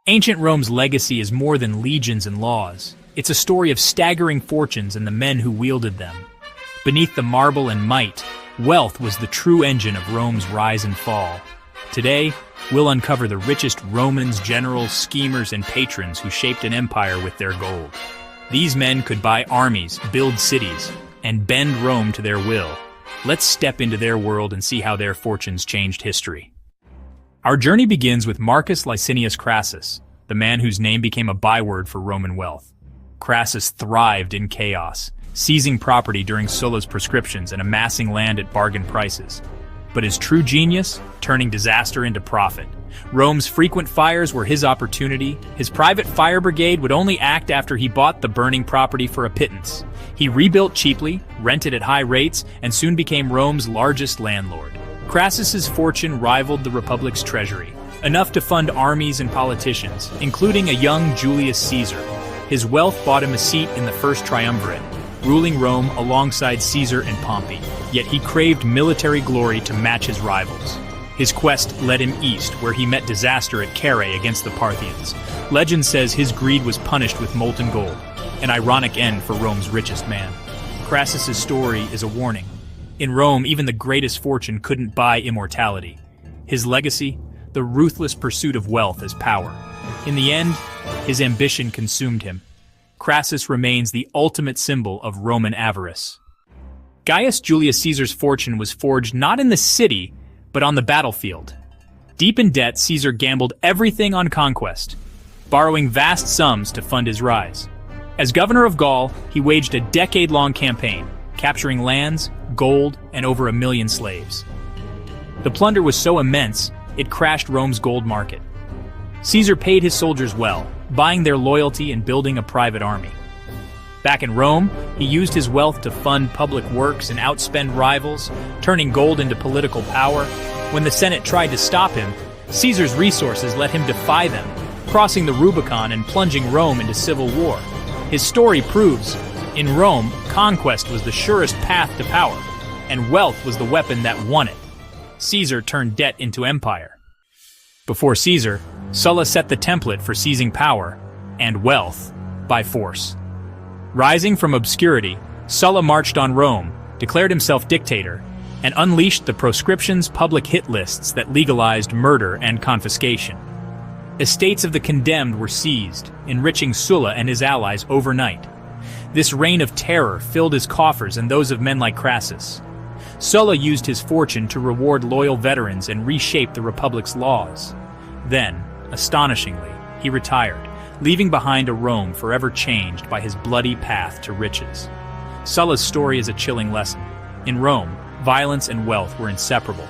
Ancient Rome's legacy is more than legions and laws. It's a story of staggering fortunes and the men who wielded them. Beneath the marble and might, wealth was the true engine of Rome's rise and fall. Today, we'll uncover the richest Romans, generals, schemers, and patrons who shaped an empire with their gold. These men could buy armies, build cities, and bend Rome to their will. Let's step into their world and see how their fortunes changed history. Our journey begins with Marcus Licinius Crassus, the man whose name became a byword for Roman wealth. Crassus thrived in chaos, seizing property during Sulla's proscriptions and amassing land at bargain prices. But his true genius, turning disaster into profit. Rome's frequent fires were his opportunity. His private fire brigade would only act after he bought the burning property for a pittance. He rebuilt cheaply, rented at high rates, and soon became Rome's largest landlord. Crassus's fortune rivaled the Republic's treasury, enough to fund armies and politicians, including a young Julius Caesar. His wealth bought him a seat in the first triumvirate, ruling Rome alongside Caesar and Pompey. Yet he craved military glory to match his rivals. His quest led him east, where he met disaster at Carrhae against the Parthians. Legend says his greed was punished with molten gold, an ironic end for Rome's richest man. Crassus's story is a warning. In Rome, even the greatest fortune couldn't buy immortality. His legacy, the ruthless pursuit of wealth as power. In the end, his ambition consumed him. Crassus remains the ultimate symbol of Roman avarice. Gaius Julius Caesar's fortune was forged not in the city, but on the battlefield. Deep in debt, Caesar gambled everything on conquest, borrowing vast sums to fund his rise. As governor of Gaul, he waged a decade-long campaign, capturing lands, gold, and over 1 million slaves. The plunder was so immense, it crashed Rome's gold market. Caesar paid his soldiers well, buying their loyalty and building a private army. Back in Rome, he used his wealth to fund public works and outspend rivals, turning gold into political power. When the Senate tried to stop him, Caesar's resources let him defy them, crossing the Rubicon and plunging Rome into civil war. His story proves, in Rome, conquest was the surest path to power, and wealth was the weapon that won it. Caesar turned debt into empire. Before Caesar, Sulla set the template for seizing power and wealth by force. Rising from obscurity, Sulla marched on Rome, declared himself dictator, and unleashed the proscription's public hit lists that legalized murder and confiscation. Estates of the condemned were seized, enriching Sulla and his allies overnight. This reign of terror filled his coffers and those of men like Crassus. Sulla used his fortune to reward loyal veterans and reshape the Republic's laws. Then, astonishingly, he retired, leaving behind a Rome forever changed by his bloody path to riches. Sulla's story is a chilling lesson. In Rome, violence and wealth were inseparable.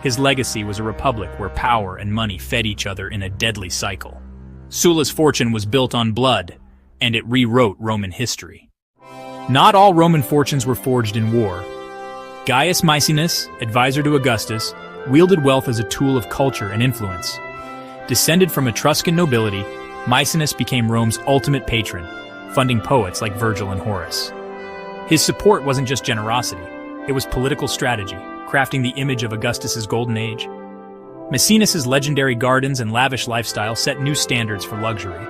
His legacy was a republic where power and money fed each other in a deadly cycle. Sulla's fortune was built on blood, and it rewrote Roman history. Not all Roman fortunes were forged in war. Gaius Maecenas, advisor to Augustus, wielded wealth as a tool of culture and influence. Descended from Etruscan nobility, Maecenas became Rome's ultimate patron, funding poets like Virgil and Horace. His support wasn't just generosity, it was political strategy, crafting the image of Augustus's golden age. Maecenas' legendary gardens and lavish lifestyle set new standards for luxury.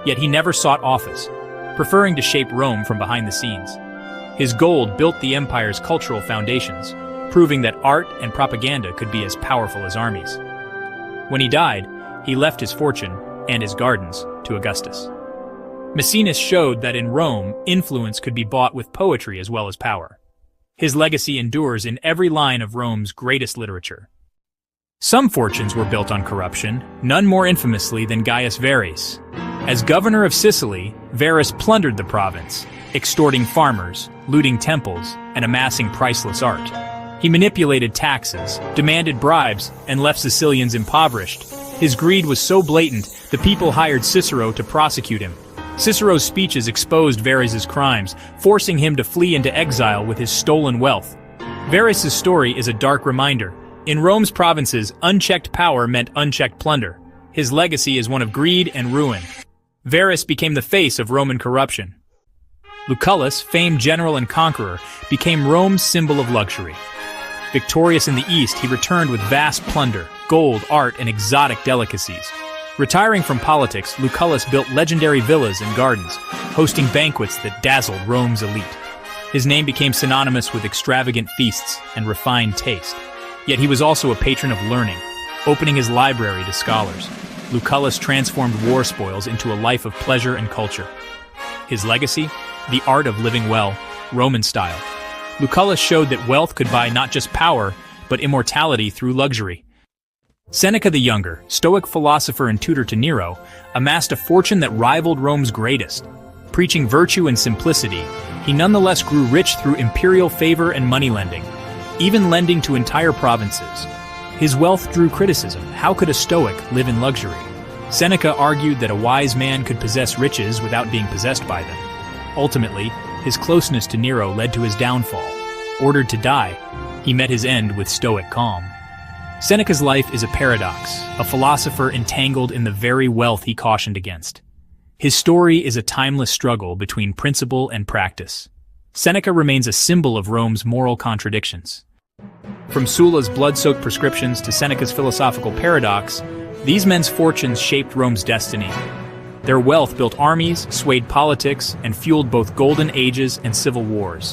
Yet he never sought office, preferring to shape Rome from behind the scenes. His gold built the empire's cultural foundations, proving that art and propaganda could be as powerful as armies. When he died, he left his fortune and his gardens to Augustus. Maecenas showed that in Rome, influence could be bought with poetry as well as power. His legacy endures in every line of Rome's greatest literature. Some fortunes were built on corruption, none more infamously than Gaius Verres. As governor of Sicily, Verres plundered the province, extorting farmers, looting temples, and amassing priceless art. He manipulated taxes, demanded bribes, and left Sicilians impoverished. His greed was so blatant, the people hired Cicero to prosecute him. Cicero's speeches exposed Verres' crimes, forcing him to flee into exile with his stolen wealth. Verres' story is a dark reminder. In Rome's provinces, unchecked power meant unchecked plunder. His legacy is one of greed and ruin. Verres became the face of Roman corruption. Lucullus, famed general and conqueror, became Rome's symbol of luxury. Victorious in the east, he returned with vast plunder, gold, art, and exotic delicacies. Retiring from politics, Lucullus built legendary villas and gardens, hosting banquets that dazzled Rome's elite. His name became synonymous with extravagant feasts and refined taste. Yet he was also a patron of learning, opening his library to scholars. Lucullus transformed war spoils into a life of pleasure and culture. His legacy? The art of living well, Roman style. Lucullus showed that wealth could buy not just power, but immortality through luxury. Seneca the Younger, Stoic philosopher and tutor to Nero, amassed a fortune that rivaled Rome's greatest. Preaching virtue and simplicity, he nonetheless grew rich through imperial favor and moneylending, even lending to entire provinces. His wealth drew criticism. How could a Stoic live in luxury? Seneca argued that a wise man could possess riches without being possessed by them. Ultimately, his closeness to Nero led to his downfall. Ordered to die, he met his end with Stoic calm. Seneca's life is a paradox, a philosopher entangled in the very wealth he cautioned against. His story is a timeless struggle between principle and practice. Seneca remains a symbol of Rome's moral contradictions. From Sulla's blood-soaked prescriptions to Seneca's philosophical paradox, these men's fortunes shaped Rome's destiny. Their wealth built armies, swayed politics, and fueled both golden ages and civil wars.